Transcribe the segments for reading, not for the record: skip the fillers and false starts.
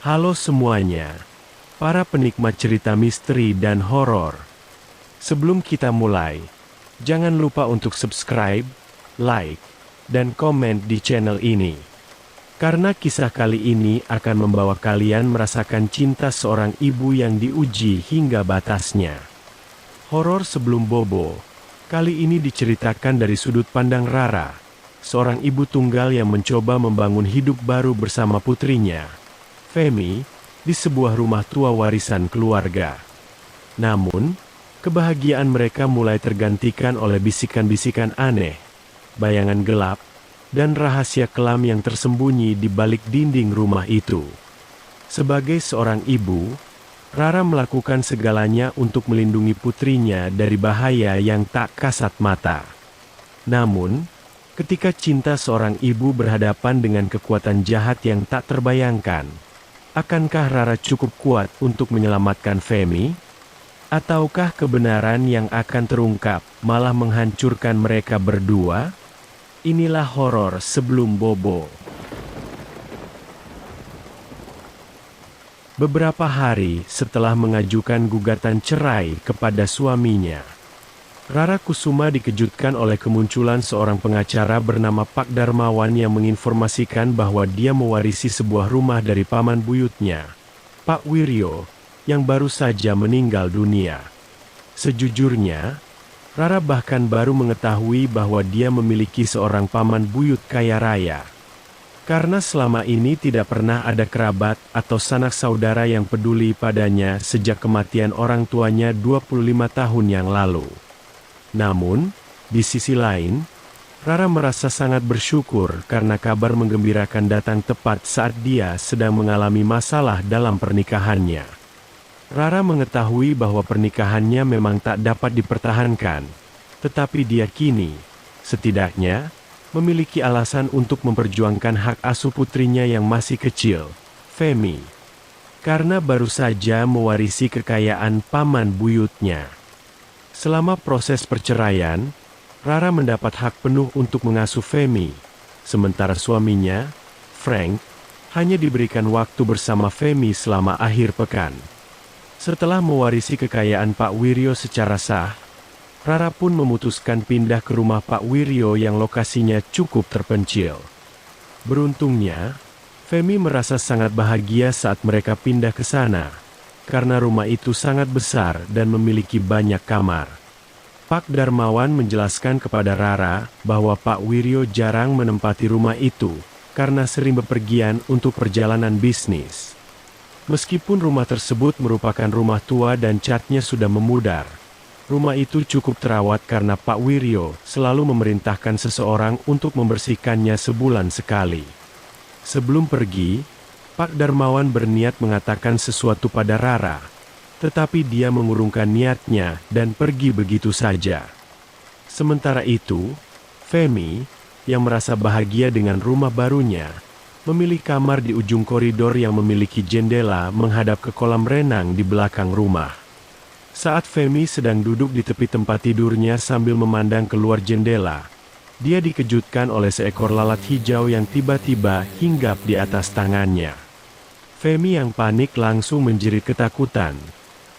Halo semuanya, para penikmat cerita misteri dan horor. Sebelum kita mulai, jangan lupa untuk subscribe, like, dan komen di channel ini. Karena kisah kali ini akan membawa kalian merasakan cinta seorang ibu yang diuji hingga batasnya. Horor sebelum bobo, kali ini diceritakan dari sudut pandang Rara, seorang ibu tunggal yang mencoba membangun hidup baru bersama putrinya, Femi, di sebuah rumah tua warisan keluarga. Namun, kebahagiaan mereka mulai tergantikan oleh bisikan-bisikan aneh, bayangan gelap, dan rahasia kelam yang tersembunyi di balik dinding rumah itu. Sebagai seorang ibu, Rara melakukan segalanya untuk melindungi putrinya dari bahaya yang tak kasat mata. Namun, ketika cinta seorang ibu berhadapan dengan kekuatan jahat yang tak terbayangkan, akankah Rara cukup kuat untuk menyelamatkan Femi? Ataukah kebenaran yang akan terungkap malah menghancurkan mereka berdua? Inilah horor sebelum bobo. Beberapa hari setelah mengajukan gugatan cerai kepada suaminya, Rara Kusuma dikejutkan oleh kemunculan seorang pengacara bernama Pak Darmawan yang menginformasikan bahwa dia mewarisi sebuah rumah dari paman buyutnya, Pak Wiryo, yang baru saja meninggal dunia. Sejujurnya, Rara bahkan baru mengetahui bahwa dia memiliki seorang paman buyut kaya raya. Karena selama ini tidak pernah ada kerabat atau sanak saudara yang peduli padanya sejak kematian orang tuanya 25 tahun yang lalu. Namun, di sisi lain, Rara merasa sangat bersyukur karena kabar menggembirakan datang tepat saat dia sedang mengalami masalah dalam pernikahannya. Rara mengetahui bahwa pernikahannya memang tak dapat dipertahankan, tetapi dia kini, setidaknya, memiliki alasan untuk memperjuangkan hak asuh putrinya yang masih kecil, Femi. Karena baru saja mewarisi kekayaan paman buyutnya. Selama proses perceraian, Rara mendapat hak penuh untuk mengasuh Femi, sementara suaminya, Frank, hanya diberikan waktu bersama Femi selama akhir pekan. Setelah mewarisi kekayaan Pak Wiryo secara sah, Rara pun memutuskan pindah ke rumah Pak Wiryo yang lokasinya cukup terpencil. Beruntungnya, Femi merasa sangat bahagia saat mereka pindah ke sana, karena rumah itu sangat besar dan memiliki banyak kamar. Pak Darmawan menjelaskan kepada Rara bahwa Pak Wiryo jarang menempati rumah itu, karena sering bepergian untuk perjalanan bisnis. Meskipun rumah tersebut merupakan rumah tua dan catnya sudah memudar, rumah itu cukup terawat karena Pak Wiryo selalu memerintahkan seseorang untuk membersihkannya sebulan sekali. Sebelum pergi, Pak Darmawan berniat mengatakan sesuatu pada Rara, tetapi dia mengurungkan niatnya dan pergi begitu saja. Sementara itu, Femi, yang merasa bahagia dengan rumah barunya, memilih kamar di ujung koridor yang memiliki jendela menghadap ke kolam renang di belakang rumah. Saat Femi sedang duduk di tepi tempat tidurnya sambil memandang keluar jendela, dia dikejutkan oleh seekor lalat hijau yang tiba-tiba hinggap di atas tangannya. Femi yang panik langsung menjerit ketakutan,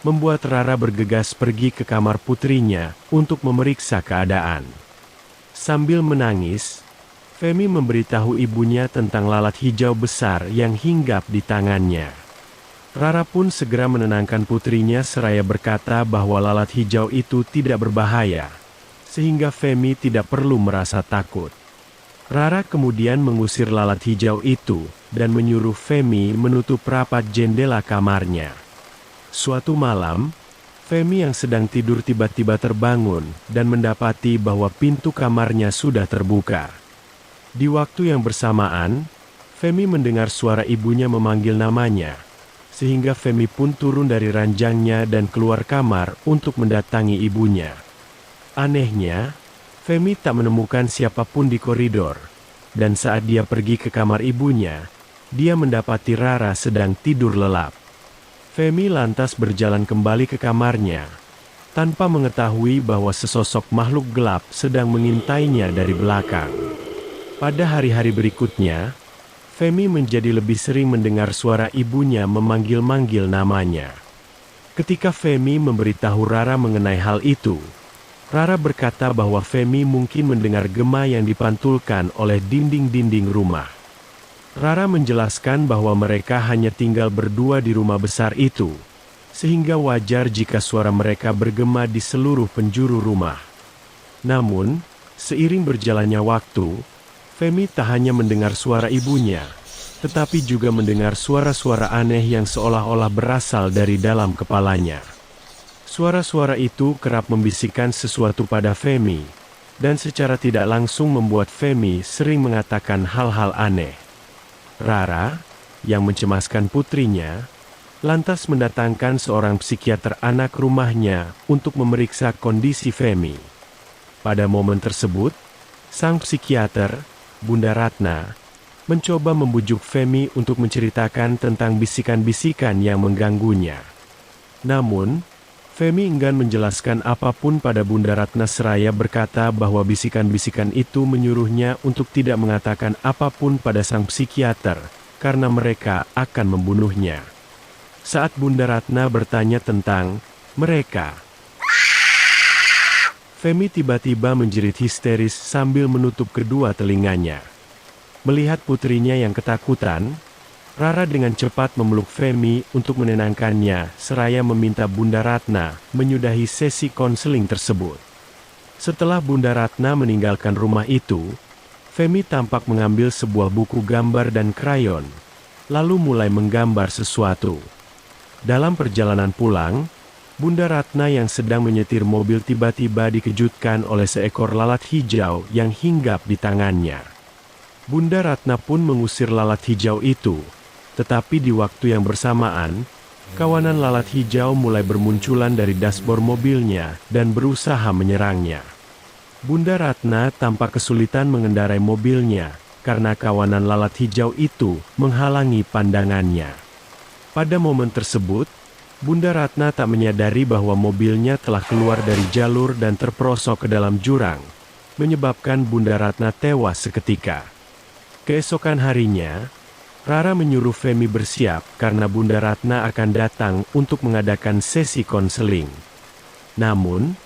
membuat Rara bergegas pergi ke kamar putrinya untuk memeriksa keadaan. Sambil menangis, Femi memberitahu ibunya tentang lalat hijau besar yang hinggap di tangannya. Rara pun segera menenangkan putrinya seraya berkata bahwa lalat hijau itu tidak berbahaya, sehingga Femi tidak perlu merasa takut. Rara kemudian mengusir lalat hijau itu dan menyuruh Femi menutup rapat jendela kamarnya. Suatu malam, Femi yang sedang tidur tiba-tiba terbangun dan mendapati bahwa pintu kamarnya sudah terbuka. Di waktu yang bersamaan, Femi mendengar suara ibunya memanggil namanya, sehingga Femi pun turun dari ranjangnya dan keluar kamar untuk mendatangi ibunya. Anehnya, Femi tak menemukan siapapun di koridor, dan saat dia pergi ke kamar ibunya, dia mendapati Rara sedang tidur lelap. Femi lantas berjalan kembali ke kamarnya, tanpa mengetahui bahwa sesosok makhluk gelap sedang mengintainya dari belakang. Pada hari-hari berikutnya, Femi menjadi lebih sering mendengar suara ibunya memanggil-manggil namanya. Ketika Femi memberitahu Rara mengenai hal itu, Rara berkata bahwa Femi mungkin mendengar gema yang dipantulkan oleh dinding-dinding rumah. Rara menjelaskan bahwa mereka hanya tinggal berdua di rumah besar itu, sehingga wajar jika suara mereka bergema di seluruh penjuru rumah. Namun, seiring berjalannya waktu, Femi tak hanya mendengar suara ibunya, tetapi juga mendengar suara-suara aneh yang seolah-olah berasal dari dalam kepalanya. Suara-suara itu kerap membisikkan sesuatu pada Femi, dan secara tidak langsung membuat Femi sering mengatakan hal-hal aneh. Rara, yang mencemaskan putrinya, lantas mendatangkan seorang psikiater anak rumahnya untuk memeriksa kondisi Femi. Pada momen tersebut, sang psikiater, Bunda Ratna, mencoba membujuk Femi untuk menceritakan tentang bisikan-bisikan yang mengganggunya. Namun, Femi enggan menjelaskan apapun pada Bunda Ratna seraya berkata bahwa bisikan-bisikan itu menyuruhnya untuk tidak mengatakan apapun pada sang psikiater, karena mereka akan membunuhnya. Saat Bunda Ratna bertanya tentang mereka, Femi tiba-tiba menjerit histeris sambil menutup kedua telinganya. Melihat putrinya yang ketakutan, Rara dengan cepat memeluk Femi untuk menenangkannya, seraya meminta Bunda Ratna menyudahi sesi konseling tersebut. Setelah Bunda Ratna meninggalkan rumah itu, Femi tampak mengambil sebuah buku gambar dan krayon, lalu mulai menggambar sesuatu. Dalam perjalanan pulang, Bunda Ratna yang sedang menyetir mobil tiba-tiba dikejutkan oleh seekor lalat hijau yang hinggap di tangannya. Bunda Ratna pun mengusir lalat hijau itu, tetapi di waktu yang bersamaan, kawanan lalat hijau mulai bermunculan dari dashboard mobilnya dan berusaha menyerangnya. Bunda Ratna tampak kesulitan mengendarai mobilnya, karena kawanan lalat hijau itu menghalangi pandangannya. Pada momen tersebut, Bunda Ratna tak menyadari bahwa mobilnya telah keluar dari jalur dan terperosok ke dalam jurang, menyebabkan Bunda Ratna tewas seketika. Keesokan harinya, Rara menyuruh Femi bersiap karena Bunda Ratna akan datang untuk mengadakan sesi konseling. Namun,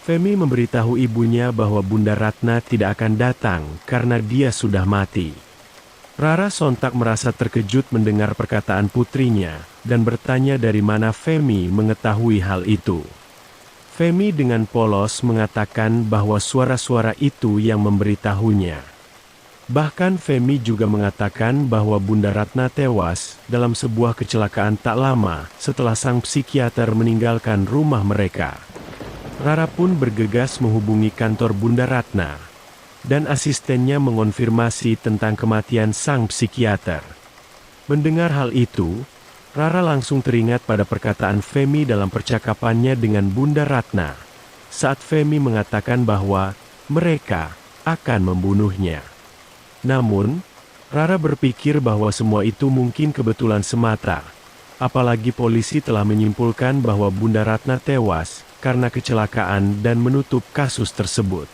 Femi memberitahu ibunya bahwa Bunda Ratna tidak akan datang karena dia sudah mati. Rara sontak merasa terkejut mendengar perkataan putrinya, dan bertanya dari mana Femi mengetahui hal itu. Femi dengan polos mengatakan bahwa suara-suara itu yang memberitahunya. Bahkan Femi juga mengatakan bahwa Bunda Ratna tewas dalam sebuah kecelakaan tak lama setelah sang psikiater meninggalkan rumah mereka. Rara pun bergegas menghubungi kantor Bunda Ratna, dan asistennya mengonfirmasi tentang kematian sang psikiater. Mendengar hal itu, Rara langsung teringat pada perkataan Femi dalam percakapannya dengan Bunda Ratna, saat Femi mengatakan bahwa mereka akan membunuhnya. Namun, Rara berpikir bahwa semua itu mungkin kebetulan semata, apalagi polisi telah menyimpulkan bahwa Bunda Ratna tewas karena kecelakaan dan menutup kasus tersebut.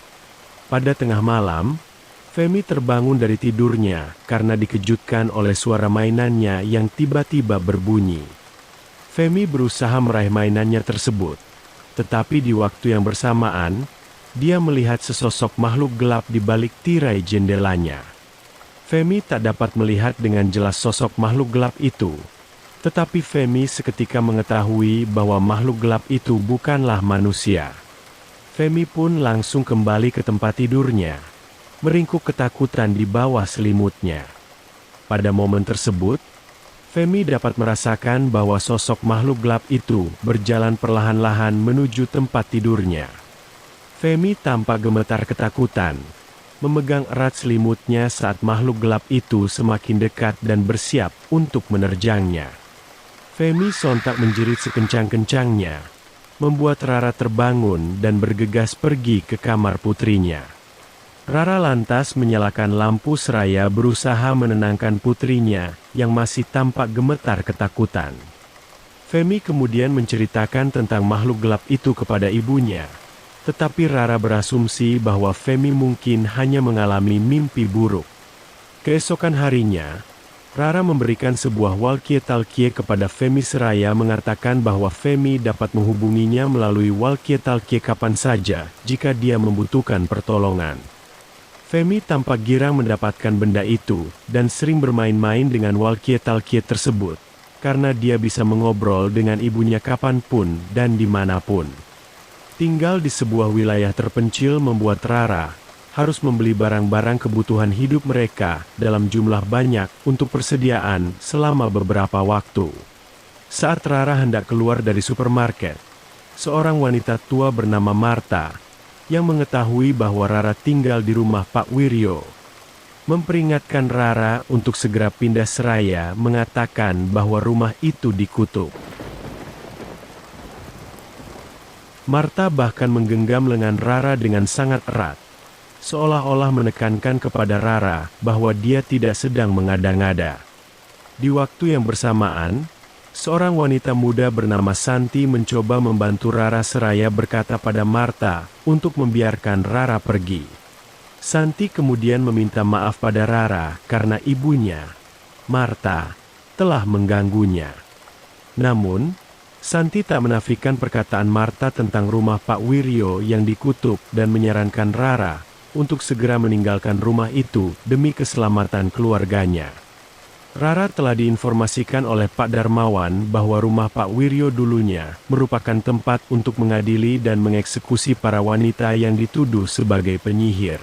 Pada tengah malam, Femi terbangun dari tidurnya karena dikejutkan oleh suara mainannya yang tiba-tiba berbunyi. Femi berusaha meraih mainannya tersebut, tetapi di waktu yang bersamaan, dia melihat sesosok makhluk gelap di balik tirai jendelanya. Femi tak dapat melihat dengan jelas sosok makhluk gelap itu, tetapi Femi seketika mengetahui bahwa makhluk gelap itu bukanlah manusia. Femi pun langsung kembali ke tempat tidurnya, meringkuk ketakutan di bawah selimutnya. Pada momen tersebut, Femi dapat merasakan bahwa sosok makhluk gelap itu berjalan perlahan-lahan menuju tempat tidurnya. Femi tampak gemetar ketakutan, memegang erat selimutnya saat makhluk gelap itu semakin dekat dan bersiap untuk menerjangnya. Femi sontak menjerit sekencang-kencangnya, membuat Rara terbangun dan bergegas pergi ke kamar putrinya. Rara lantas menyalakan lampu seraya berusaha menenangkan putrinya yang masih tampak gemetar ketakutan. Femi kemudian menceritakan tentang makhluk gelap itu kepada ibunya, tetapi Rara berasumsi bahwa Femi mungkin hanya mengalami mimpi buruk. Keesokan harinya, Rara memberikan sebuah walkie-talkie kepada Femi seraya mengatakan bahwa Femi dapat menghubunginya melalui walkie-talkie kapan saja jika dia membutuhkan pertolongan. Femi tampak girang mendapatkan benda itu dan sering bermain-main dengan walkie-talkie tersebut, karena dia bisa mengobrol dengan ibunya kapanpun dan dimanapun. Tinggal di sebuah wilayah terpencil membuat Rara harus membeli barang-barang kebutuhan hidup mereka dalam jumlah banyak untuk persediaan selama beberapa waktu. Saat Rara hendak keluar dari supermarket, seorang wanita tua bernama Marta, yang mengetahui bahwa Rara tinggal di rumah Pak Wiryo, memperingatkan Rara untuk segera pindah seraya, mengatakan bahwa rumah itu dikutuk. Marta bahkan menggenggam lengan Rara dengan sangat erat, seolah-olah menekankan kepada Rara bahwa dia tidak sedang mengada-ngada. Di waktu yang bersamaan, seorang wanita muda bernama Santi mencoba membantu Rara seraya berkata pada Marta untuk membiarkan Rara pergi. Santi kemudian meminta maaf pada Rara karena ibunya, Marta, telah mengganggunya. Namun, Santi tak menafikan perkataan Marta tentang rumah Pak Wiryo yang dikutuk dan menyarankan Rara untuk segera meninggalkan rumah itu demi keselamatan keluarganya. Rara telah diinformasikan oleh Pak Darmawan bahwa rumah Pak Wiryo dulunya merupakan tempat untuk mengadili dan mengeksekusi para wanita yang dituduh sebagai penyihir.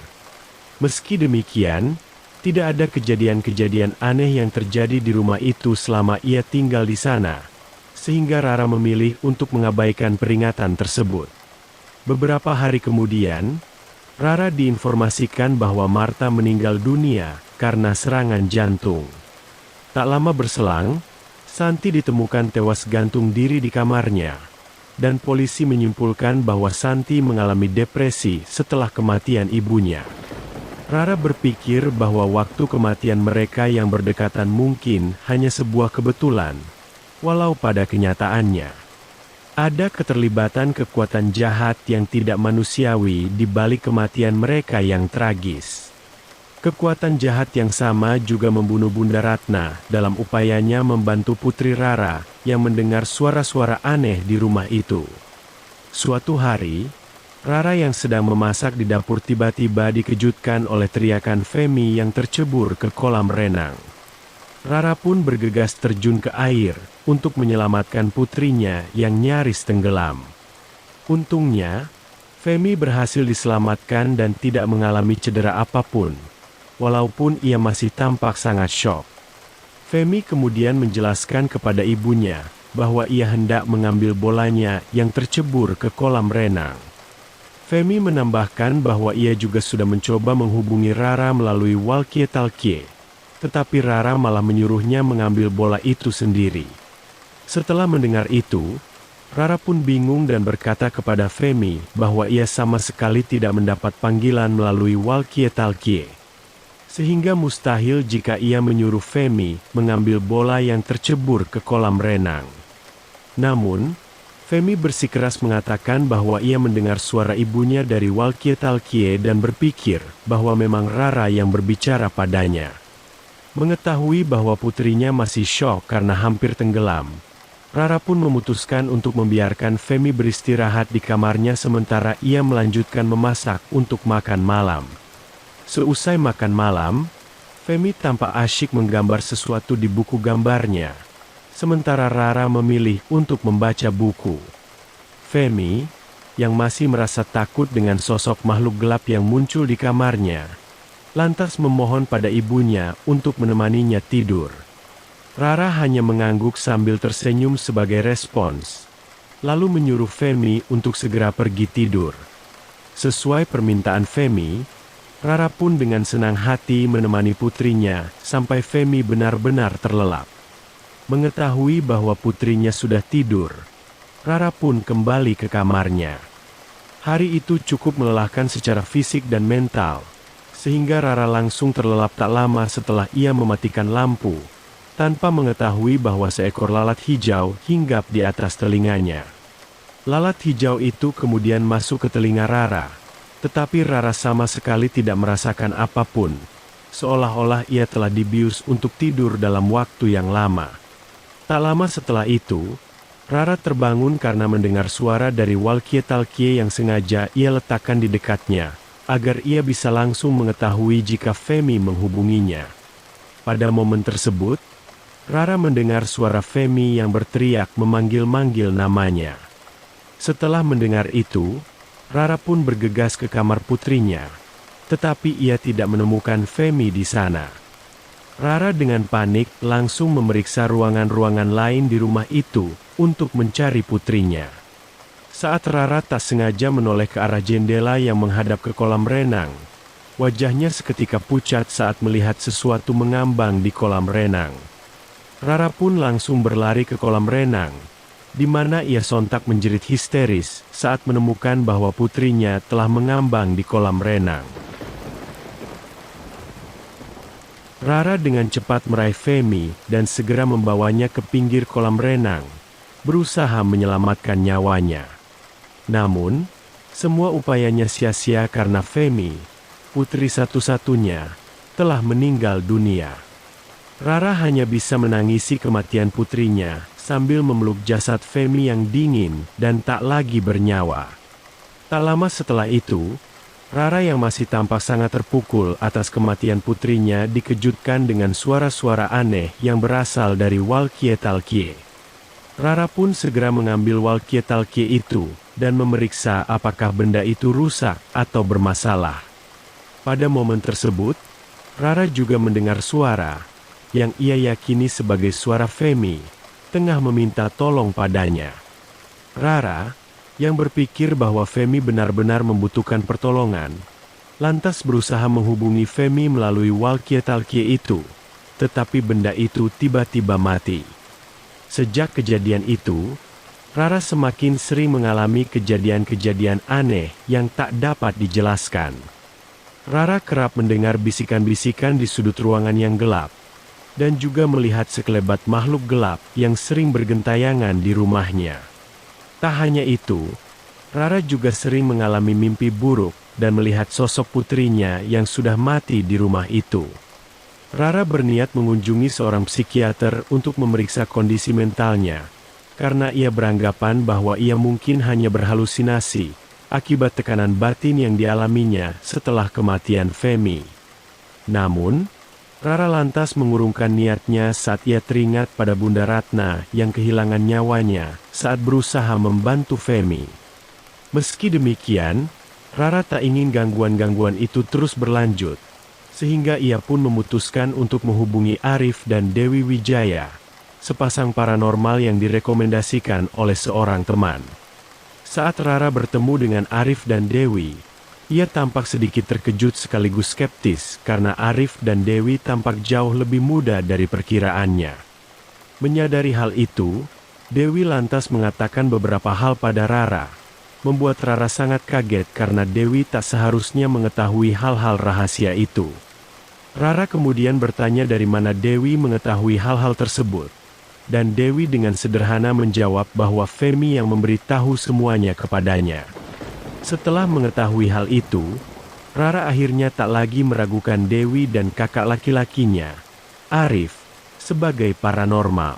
Meski demikian, tidak ada kejadian-kejadian aneh yang terjadi di rumah itu selama ia tinggal di sana, sehingga Rara memilih untuk mengabaikan peringatan tersebut. Beberapa hari kemudian, Rara diinformasikan bahwa Marta meninggal dunia karena serangan jantung. Tak lama berselang, Santi ditemukan tewas gantung diri di kamarnya, dan polisi menyimpulkan bahwa Santi mengalami depresi setelah kematian ibunya. Rara berpikir bahwa waktu kematian mereka yang berdekatan mungkin hanya sebuah kebetulan, walau pada kenyataannya ada keterlibatan kekuatan jahat yang tidak manusiawi di balik kematian mereka yang tragis. Kekuatan jahat yang sama juga membunuh Bunda Ratna dalam upayanya membantu Putri Rara yang mendengar suara-suara aneh di rumah itu. Suatu hari, Rara yang sedang memasak di dapur tiba-tiba dikejutkan oleh teriakan Femi yang tercebur ke kolam renang. Rara pun bergegas terjun ke air untuk menyelamatkan putrinya yang nyaris tenggelam. Untungnya, Femi berhasil diselamatkan dan tidak mengalami cedera apapun, walaupun ia masih tampak sangat syok. Femi kemudian menjelaskan kepada ibunya bahwa ia hendak mengambil bolanya yang tercebur ke kolam renang. Femi menambahkan bahwa ia juga sudah mencoba menghubungi Rara melalui walkie-talkie, tetapi Rara malah menyuruhnya mengambil bola itu sendiri. Setelah mendengar itu, Rara pun bingung dan berkata kepada Femi bahwa ia sama sekali tidak mendapat panggilan melalui walkie-talkie, sehingga mustahil jika ia menyuruh Femi mengambil bola yang tercebur ke kolam renang. Namun, Femi bersikeras mengatakan bahwa ia mendengar suara ibunya dari walkie-talkie dan berpikir bahwa memang Rara yang berbicara padanya. Mengetahui bahwa putrinya masih syok karena hampir tenggelam, Rara pun memutuskan untuk membiarkan Femi beristirahat di kamarnya sementara ia melanjutkan memasak untuk makan malam. Seusai makan malam, Femi tampak asyik menggambar sesuatu di buku gambarnya, sementara Rara memilih untuk membaca buku. Femi, yang masih merasa takut dengan sosok makhluk gelap yang muncul di kamarnya, lantas memohon pada ibunya untuk menemaninya tidur. Rara hanya mengangguk sambil tersenyum sebagai respons, lalu menyuruh Femi untuk segera pergi tidur. Sesuai permintaan Femi, Rara pun dengan senang hati menemani putrinya sampai Femi benar-benar terlelap. Mengetahui bahwa putrinya sudah tidur, Rara pun kembali ke kamarnya. Hari itu cukup melelahkan secara fisik dan mental, sehingga Rara langsung terlelap tak lama setelah ia mematikan lampu, tanpa mengetahui bahwa seekor lalat hijau hinggap di atas telinganya. Lalat hijau itu kemudian masuk ke telinga Rara, tetapi Rara sama sekali tidak merasakan apapun, seolah-olah ia telah dibius untuk tidur dalam waktu yang lama. Tak lama setelah itu, Rara terbangun karena mendengar suara dari walkie-talkie yang sengaja ia letakkan di dekatnya, agar ia bisa langsung mengetahui jika Femi menghubunginya. Pada momen tersebut, Rara mendengar suara Femi yang berteriak memanggil-manggil namanya. Setelah mendengar itu, Rara pun bergegas ke kamar putrinya, tetapi ia tidak menemukan Femi di sana. Rara dengan panik langsung memeriksa ruangan-ruangan lain di rumah itu untuk mencari putrinya. Saat Rara tak sengaja menoleh ke arah jendela yang menghadap ke kolam renang, wajahnya seketika pucat saat melihat sesuatu mengambang di kolam renang. Rara pun langsung berlari ke kolam renang, di mana ia sontak menjerit histeris saat menemukan bahwa putrinya telah mengambang di kolam renang. Rara dengan cepat meraih Femi dan segera membawanya ke pinggir kolam renang, berusaha menyelamatkan nyawanya. Namun, semua upayanya sia-sia karena Femi, putri satu-satunya, telah meninggal dunia. Rara hanya bisa menangisi kematian putrinya sambil memeluk jasad Femi yang dingin dan tak lagi bernyawa. Tak lama setelah itu, Rara yang masih tampak sangat terpukul atas kematian putrinya dikejutkan dengan suara-suara aneh yang berasal dari walkie-talkie. Rara pun segera mengambil walkie-talkie itu dan memeriksa apakah benda itu rusak atau bermasalah. Pada momen tersebut, Rara juga mendengar suara yang ia yakini sebagai suara Femi tengah meminta tolong padanya. Rara, yang berpikir bahwa Femi benar-benar membutuhkan pertolongan, lantas berusaha menghubungi Femi melalui walkie-talkie itu, tetapi benda itu tiba-tiba mati. Sejak kejadian itu, Rara semakin sering mengalami kejadian-kejadian aneh yang tak dapat dijelaskan. Rara kerap mendengar bisikan-bisikan di sudut ruangan yang gelap, dan juga melihat sekelebat makhluk gelap yang sering bergentayangan di rumahnya. Tak hanya itu, Rara juga sering mengalami mimpi buruk dan melihat sosok putrinya yang sudah mati di rumah itu. Rara berniat mengunjungi seorang psikiater untuk memeriksa kondisi mentalnya, karena ia beranggapan bahwa ia mungkin hanya berhalusinasi akibat tekanan batin yang dialaminya setelah kematian Femi. Namun, Rara lantas mengurungkan niatnya saat ia teringat pada Bunda Ratna yang kehilangan nyawanya saat berusaha membantu Femi. Meski demikian, Rara tak ingin gangguan-gangguan itu terus berlanjut, sehingga ia pun memutuskan untuk menghubungi Arif dan Dewi Wijaya, sepasang paranormal yang direkomendasikan oleh seorang teman. Saat Rara bertemu dengan Arif dan Dewi, ia tampak sedikit terkejut sekaligus skeptis karena Arif dan Dewi tampak jauh lebih muda dari perkiraannya. Menyadari hal itu, Dewi lantas mengatakan beberapa hal pada Rara, membuat Rara sangat kaget karena Dewi tak seharusnya mengetahui hal-hal rahasia itu. Rara kemudian bertanya dari mana Dewi mengetahui hal-hal tersebut, dan Dewi dengan sederhana menjawab bahwa Femi yang memberitahu semuanya kepadanya. Setelah mengetahui hal itu, Rara akhirnya tak lagi meragukan Dewi dan kakak laki-lakinya, Arif, sebagai paranormal.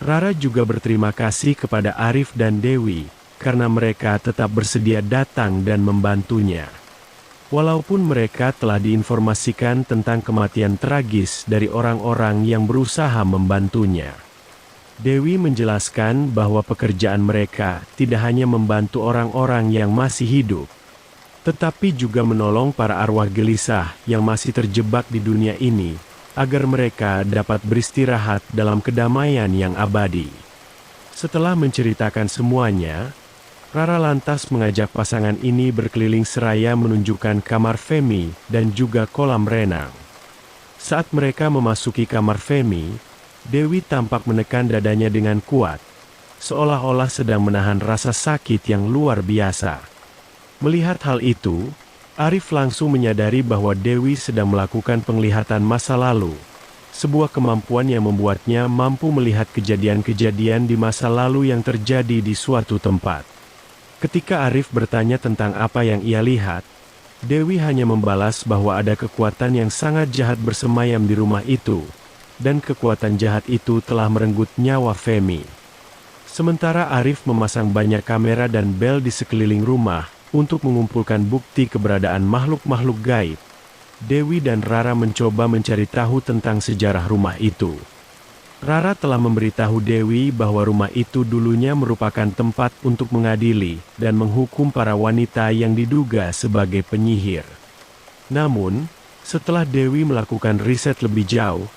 Rara juga berterima kasih kepada Arif dan Dewi, karena mereka tetap bersedia datang dan membantunya. Walaupun mereka telah diinformasikan tentang kematian tragis dari orang-orang yang berusaha membantunya. Dewi menjelaskan bahwa pekerjaan mereka tidak hanya membantu orang-orang yang masih hidup, tetapi juga menolong para arwah gelisah yang masih terjebak di dunia ini, agar mereka dapat beristirahat dalam kedamaian yang abadi. Setelah menceritakan semuanya, Rara lantas mengajak pasangan ini berkeliling seraya menunjukkan kamar Femi dan juga kolam renang. Saat mereka memasuki kamar Femi, Dewi tampak menekan dadanya dengan kuat, seolah-olah sedang menahan rasa sakit yang luar biasa. Melihat hal itu, Arif langsung menyadari bahwa Dewi sedang melakukan penglihatan masa lalu, sebuah kemampuan yang membuatnya mampu melihat kejadian-kejadian di masa lalu yang terjadi di suatu tempat. Ketika Arif bertanya tentang apa yang ia lihat, Dewi hanya membalas bahwa ada kekuatan yang sangat jahat bersemayam di rumah itu, dan kekuatan jahat itu telah merenggut nyawa Femi. Sementara Arif memasang banyak kamera dan bel di sekeliling rumah untuk mengumpulkan bukti keberadaan makhluk-makhluk gaib, Dewi dan Rara mencoba mencari tahu tentang sejarah rumah itu. Rara telah memberitahu Dewi bahwa rumah itu dulunya merupakan tempat untuk mengadili dan menghukum para wanita yang diduga sebagai penyihir. Namun, setelah Dewi melakukan riset lebih jauh,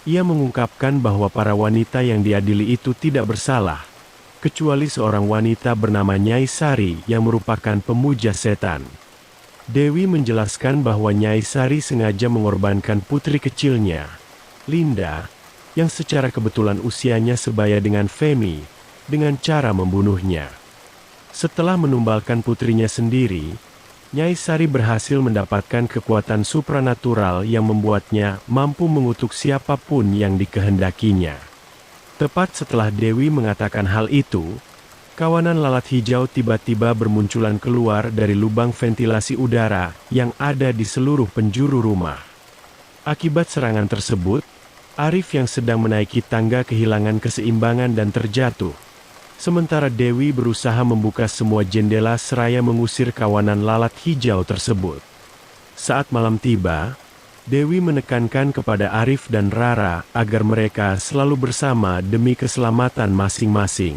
ia mengungkapkan bahwa para wanita yang diadili itu tidak bersalah, kecuali seorang wanita bernama Nyai Sari yang merupakan pemuja setan. Dewi menjelaskan bahwa Nyai Sari sengaja mengorbankan putri kecilnya, Linda, yang secara kebetulan usianya sebaya dengan Femi, dengan cara membunuhnya. Setelah menumbalkan putrinya sendiri, Nyai Sari berhasil mendapatkan kekuatan supranatural yang membuatnya mampu mengutuk siapapun yang dikehendakinya. Tepat setelah Dewi mengatakan hal itu, kawanan lalat hijau tiba-tiba bermunculan keluar dari lubang ventilasi udara yang ada di seluruh penjuru rumah. Akibat serangan tersebut, Arif yang sedang menaiki tangga kehilangan keseimbangan dan terjatuh. Sementara Dewi berusaha membuka semua jendela seraya mengusir kawanan lalat hijau tersebut. Saat malam tiba, Dewi menekankan kepada Arif dan Rara agar mereka selalu bersama demi keselamatan masing-masing.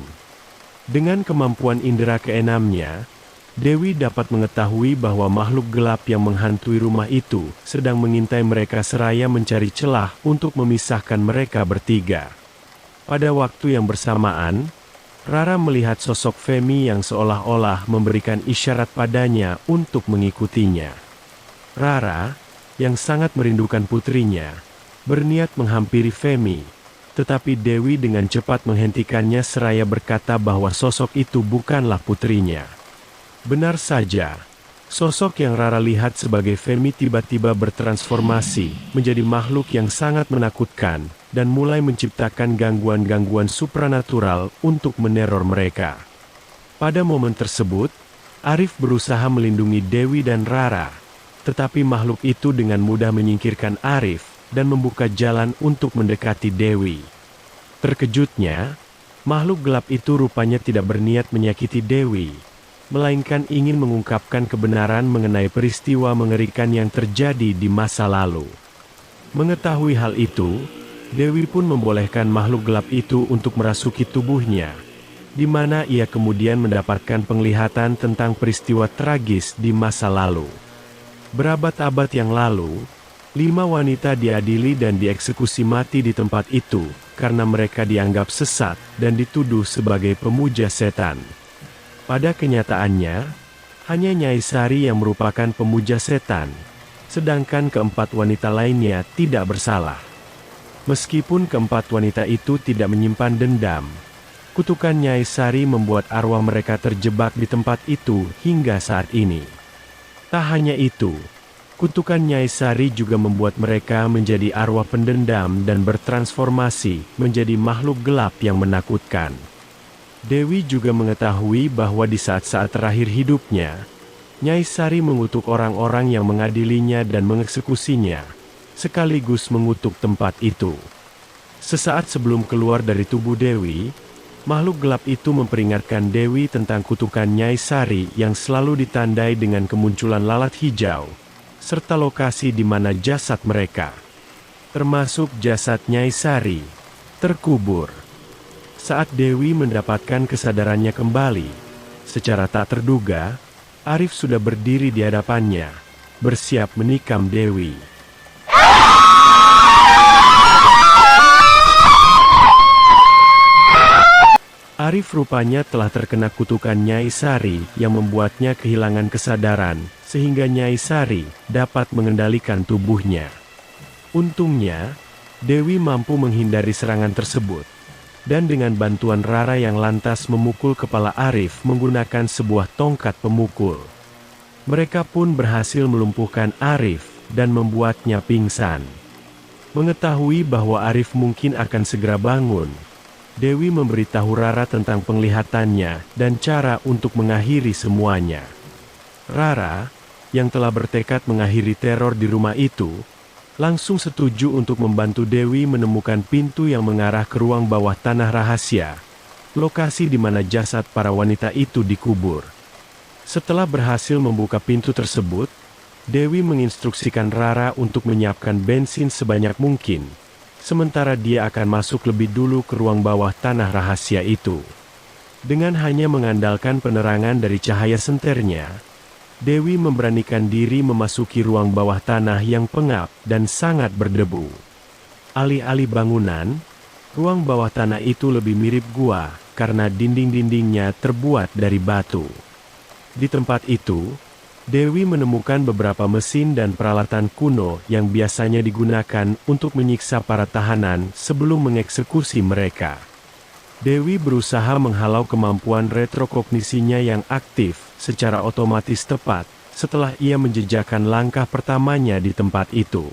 Dengan kemampuan indera keenamnya, Dewi dapat mengetahui bahwa makhluk gelap yang menghantui rumah itu sedang mengintai mereka seraya mencari celah untuk memisahkan mereka bertiga. Pada waktu yang bersamaan, Rara melihat sosok Femi yang seolah-olah memberikan isyarat padanya untuk mengikutinya. Rara, yang sangat merindukan putrinya, berniat menghampiri Femi, tetapi Dewi dengan cepat menghentikannya seraya berkata bahwa sosok itu bukanlah putrinya. Benar saja, sosok yang Rara lihat sebagai Femi tiba-tiba bertransformasi menjadi makhluk yang sangat menakutkan dan mulai menciptakan gangguan-gangguan supranatural untuk meneror mereka. Pada momen tersebut, Arif berusaha melindungi Dewi dan Rara, tetapi makhluk itu dengan mudah menyingkirkan Arif dan membuka jalan untuk mendekati Dewi. Terkejutnya, makhluk gelap itu rupanya tidak berniat menyakiti Dewi, melainkan ingin mengungkapkan kebenaran mengenai peristiwa mengerikan yang terjadi di masa lalu. Mengetahui hal itu, Dewi pun membolehkan makhluk gelap itu untuk merasuki tubuhnya, di mana ia kemudian mendapatkan penglihatan tentang peristiwa tragis di masa lalu. Berabad-abad yang lalu, 5 wanita diadili dan dieksekusi mati di tempat itu karena mereka dianggap sesat dan dituduh sebagai pemuja setan. Pada kenyataannya, hanya Nyai Sari yang merupakan pemuja setan, sedangkan keempat wanita lainnya tidak bersalah. Meskipun keempat wanita itu tidak menyimpan dendam, kutukan Nyai Sari membuat arwah mereka terjebak di tempat itu hingga saat ini. Tak hanya itu, kutukan Nyai Sari juga membuat mereka menjadi arwah pendendam dan bertransformasi menjadi makhluk gelap yang menakutkan. Dewi juga mengetahui bahwa di saat-saat terakhir hidupnya, Nyai Sari mengutuk orang-orang yang mengadilinya dan mengeksekusinya, sekaligus mengutuk tempat itu. Sesaat sebelum keluar dari tubuh Dewi, makhluk gelap itu memperingatkan Dewi tentang kutukan Nyai Sari yang selalu ditandai dengan kemunculan lalat hijau, serta lokasi di mana jasad mereka, termasuk jasad Nyai Sari, terkubur. Saat Dewi mendapatkan kesadarannya kembali, secara tak terduga, Arif sudah berdiri di hadapannya, bersiap menikam Dewi. Arif rupanya telah terkena kutukan Nyai Sari yang membuatnya kehilangan kesadaran, sehingga Nyai Sari dapat mengendalikan tubuhnya. Untungnya, Dewi mampu menghindari serangan tersebut, dan dengan bantuan Rara yang lantas memukul kepala Arif menggunakan sebuah tongkat pemukul. Mereka pun berhasil melumpuhkan Arif dan membuatnya pingsan. Mengetahui bahwa Arif mungkin akan segera bangun, Dewi memberitahu Rara tentang penglihatannya dan cara untuk mengakhiri semuanya. Rara, yang telah bertekad mengakhiri teror di rumah itu, langsung setuju untuk membantu Dewi menemukan pintu yang mengarah ke ruang bawah tanah rahasia, lokasi di mana jasad para wanita itu dikubur. Setelah berhasil membuka pintu tersebut, Dewi menginstruksikan Rara untuk menyiapkan bensin sebanyak mungkin, sementara dia akan masuk lebih dulu ke ruang bawah tanah rahasia itu. Dengan hanya mengandalkan penerangan dari cahaya senternya, Dewi memberanikan diri memasuki ruang bawah tanah yang pengap dan sangat berdebu. Alih-alih bangunan, ruang bawah tanah itu lebih mirip gua karena dinding-dindingnya terbuat dari batu. Di tempat itu, Dewi menemukan beberapa mesin dan peralatan kuno yang biasanya digunakan untuk menyiksa para tahanan sebelum mengeksekusi mereka. Dewi berusaha menghalau kemampuan retrokognisinya yang aktif secara otomatis tepat setelah ia menjejakkan langkah pertamanya di tempat itu.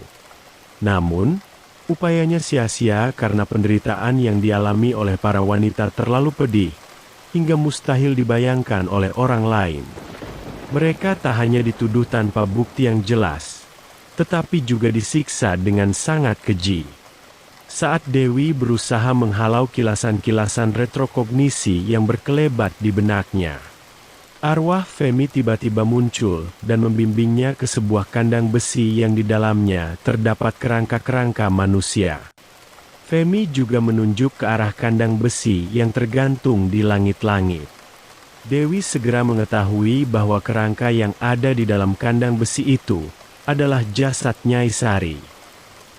Namun, upayanya sia-sia karena penderitaan yang dialami oleh para wanita terlalu pedih, hingga mustahil dibayangkan oleh orang lain. Mereka tak hanya dituduh tanpa bukti yang jelas, tetapi juga disiksa dengan sangat keji. Saat Dewi berusaha menghalau kilasan-kilasan retrokognisi yang berkelebat di benaknya, arwah Femi tiba-tiba muncul dan membimbingnya ke sebuah kandang besi yang di dalamnya terdapat kerangka-kerangka manusia. Femi juga menunjuk ke arah kandang besi yang tergantung di langit-langit. Dewi segera mengetahui bahwa kerangka yang ada di dalam kandang besi itu adalah jasad Nyai Sari.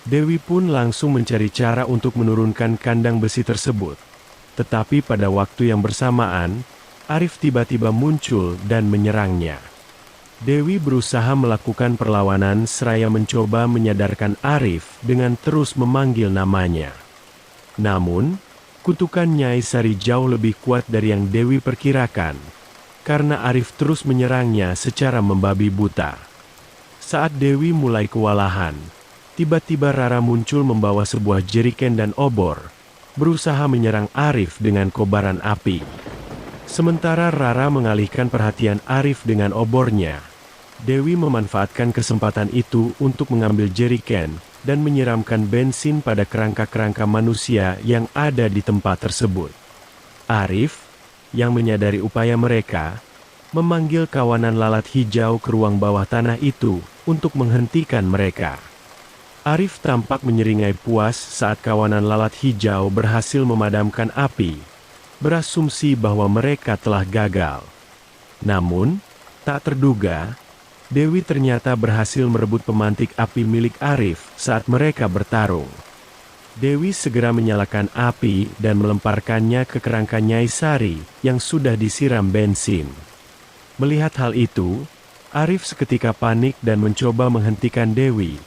Dewi pun langsung mencari cara untuk menurunkan kandang besi tersebut. Tetapi pada waktu yang bersamaan, Arif tiba-tiba muncul dan menyerangnya. Dewi berusaha melakukan perlawanan seraya mencoba menyadarkan Arif dengan terus memanggil namanya. Namun, kutukan Nyai Sari jauh lebih kuat dari yang Dewi perkirakan, karena Arif terus menyerangnya secara membabi buta. Saat Dewi mulai kewalahan, tiba-tiba Rara muncul membawa sebuah jeriken dan obor, berusaha menyerang Arif dengan kobaran api. Sementara Rara mengalihkan perhatian Arif dengan obornya, Dewi memanfaatkan kesempatan itu untuk mengambil jeriken dan menyiramkan bensin pada kerangka-kerangka manusia yang ada di tempat tersebut. Arif, yang menyadari upaya mereka, memanggil kawanan lalat hijau ke ruang bawah tanah itu untuk menghentikan mereka. Arif tampak menyeringai puas saat kawanan lalat hijau berhasil memadamkan api, berasumsi bahwa mereka telah gagal. Namun, tak terduga, Dewi ternyata berhasil merebut pemantik api milik Arif saat mereka bertarung. Dewi segera menyalakan api dan melemparkannya ke kerangka Nyai Sari yang sudah disiram bensin. Melihat hal itu, Arif seketika panik dan mencoba menghentikan Dewi.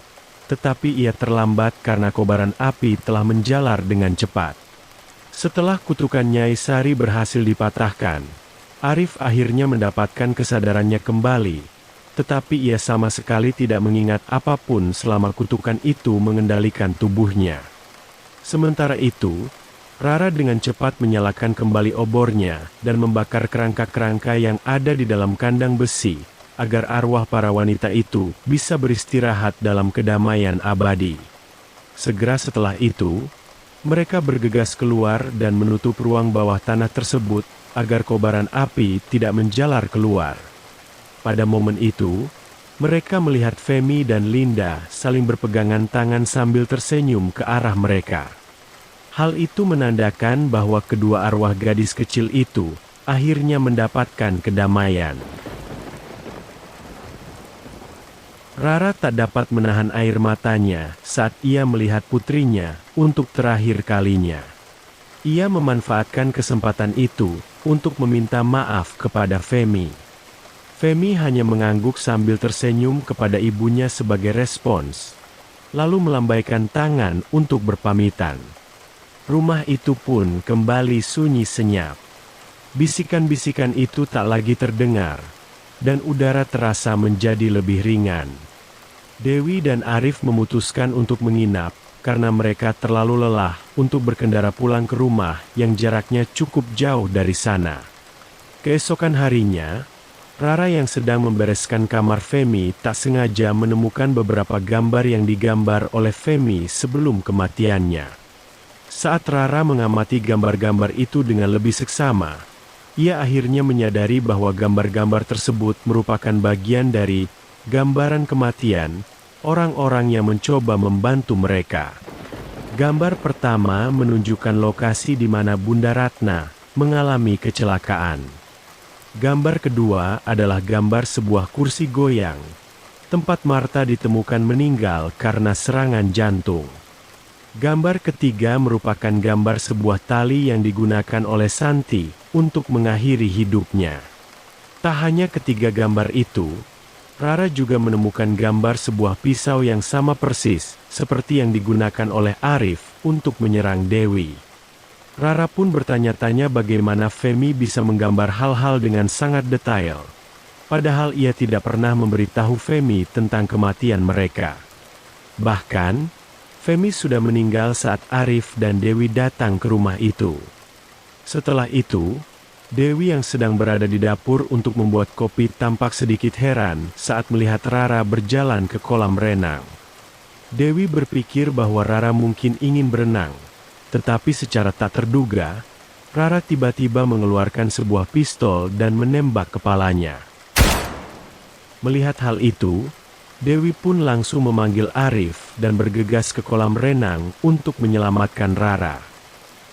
Tetapi ia terlambat karena kobaran api telah menjalar dengan cepat. Setelah kutukan Nyai Sari berhasil dipatahkan, Arif akhirnya mendapatkan kesadarannya kembali. Tetapi ia sama sekali tidak mengingat apapun selama kutukan itu mengendalikan tubuhnya. Sementara itu, Rara dengan cepat menyalakan kembali obornya dan membakar kerangka-kerangka yang ada di dalam kandang besi, agar arwah para wanita itu bisa beristirahat dalam kedamaian abadi. Segera setelah itu, mereka bergegas keluar dan menutup ruang bawah tanah tersebut, agar kobaran api tidak menjalar keluar. Pada momen itu, mereka melihat Femi dan Linda saling berpegangan tangan sambil tersenyum ke arah mereka. Hal itu menandakan bahwa kedua arwah gadis kecil itu akhirnya mendapatkan kedamaian. Rara tak dapat menahan air matanya saat ia melihat putrinya untuk terakhir kalinya. Ia memanfaatkan kesempatan itu untuk meminta maaf kepada Femi. Femi hanya mengangguk sambil tersenyum kepada ibunya sebagai respons, lalu melambaikan tangan untuk berpamitan. Rumah itu pun kembali sunyi senyap. Bisikan-bisikan itu tak lagi terdengar, dan udara terasa menjadi lebih ringan. Dewi dan Arif memutuskan untuk menginap, karena mereka terlalu lelah untuk berkendara pulang ke rumah yang jaraknya cukup jauh dari sana. Keesokan harinya, Rara yang sedang membereskan kamar Femi tak sengaja menemukan beberapa gambar yang digambar oleh Femi sebelum kematiannya. Saat Rara mengamati gambar-gambar itu dengan lebih seksama, ia akhirnya menyadari bahwa gambar-gambar tersebut merupakan bagian dari gambaran kematian orang-orang yang mencoba membantu mereka. Gambar pertama menunjukkan lokasi di mana Bunda Ratna mengalami kecelakaan. Gambar kedua adalah gambar sebuah kursi goyang, tempat Martha ditemukan meninggal karena serangan jantung. Gambar ketiga merupakan gambar sebuah tali yang digunakan oleh Santi untuk mengakhiri hidupnya. Tak hanya ketiga gambar itu, Rara juga menemukan gambar sebuah pisau yang sama persis seperti yang digunakan oleh Arif untuk menyerang Dewi. Rara pun bertanya-tanya bagaimana Femi bisa menggambar hal-hal dengan sangat detail. Padahal ia tidak pernah memberitahu Femi tentang kematian mereka. Bahkan, Femi sudah meninggal saat Arif dan Dewi datang ke rumah itu. Setelah itu, Dewi yang sedang berada di dapur untuk membuat kopi tampak sedikit heran saat melihat Rara berjalan ke kolam renang. Dewi berpikir bahwa Rara mungkin ingin berenang. Tetapi secara tak terduga, Rara tiba-tiba mengeluarkan sebuah pistol dan menembak kepalanya. Melihat hal itu, Dewi pun langsung memanggil Arif dan bergegas ke kolam renang untuk menyelamatkan Rara.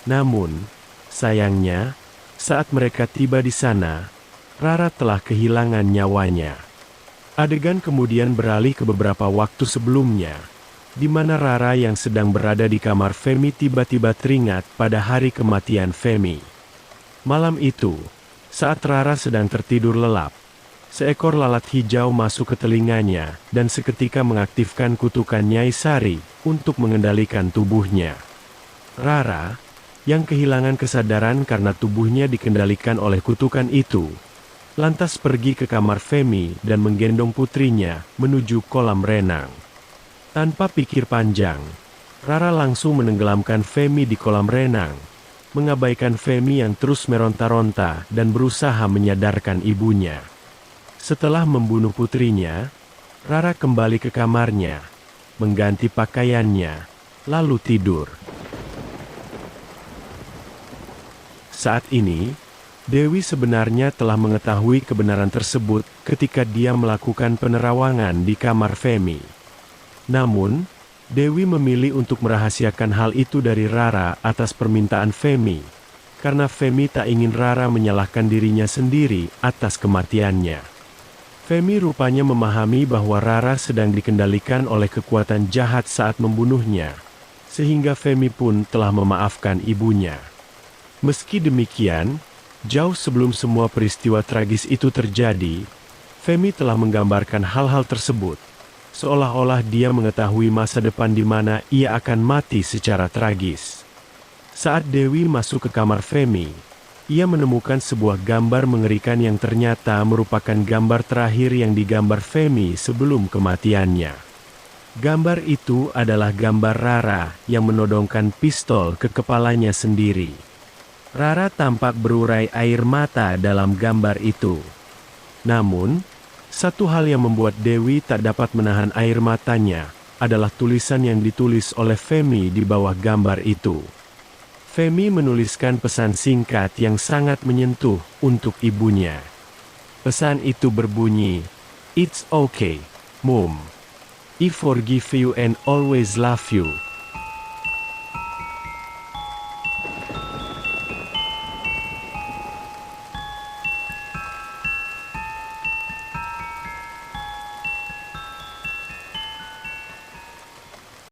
Namun, sayangnya, saat mereka tiba di sana, Rara telah kehilangan nyawanya. Adegan kemudian beralih ke beberapa waktu sebelumnya, di mana Rara yang sedang berada di kamar Femi tiba-tiba teringat pada hari kematian Femi. Malam itu, saat Rara sedang tertidur lelap, seekor lalat hijau masuk ke telinganya dan seketika mengaktifkan kutukan Nyai Sari untuk mengendalikan tubuhnya. Rara, yang kehilangan kesadaran karena tubuhnya dikendalikan oleh kutukan itu, lantas pergi ke kamar Femi dan menggendong putrinya menuju kolam renang. Tanpa pikir panjang, Rara langsung menenggelamkan Femi di kolam renang, mengabaikan Femi yang terus meronta-ronta dan berusaha menyadarkan ibunya. Setelah membunuh putrinya, Rara kembali ke kamarnya, mengganti pakaiannya, lalu tidur. Saat ini, Dewi sebenarnya telah mengetahui kebenaran tersebut ketika dia melakukan penerawangan di kamar Femi. Namun, Dewi memilih untuk merahasiakan hal itu dari Rara atas permintaan Femi, karena Femi tak ingin Rara menyalahkan dirinya sendiri atas kematiannya. Femi rupanya memahami bahwa Rara sedang dikendalikan oleh kekuatan jahat saat membunuhnya, sehingga Femi pun telah memaafkan ibunya. Meski demikian, jauh sebelum semua peristiwa tragis itu terjadi, Femi telah menggambarkan hal-hal tersebut, seolah-olah dia mengetahui masa depan di mana ia akan mati secara tragis. Saat Dewi masuk ke kamar Femi, ia menemukan sebuah gambar mengerikan yang ternyata merupakan gambar terakhir yang digambar Femi sebelum kematiannya. Gambar itu adalah gambar Rara yang menodongkan pistol ke kepalanya sendiri. Rara tampak berurai air mata dalam gambar itu. Namun, satu hal yang membuat Dewi tak dapat menahan air matanya adalah tulisan yang ditulis oleh Femi di bawah gambar itu. Femi menuliskan pesan singkat yang sangat menyentuh untuk ibunya. Pesan itu berbunyi, "It's okay, Mom. I forgive you and always love you."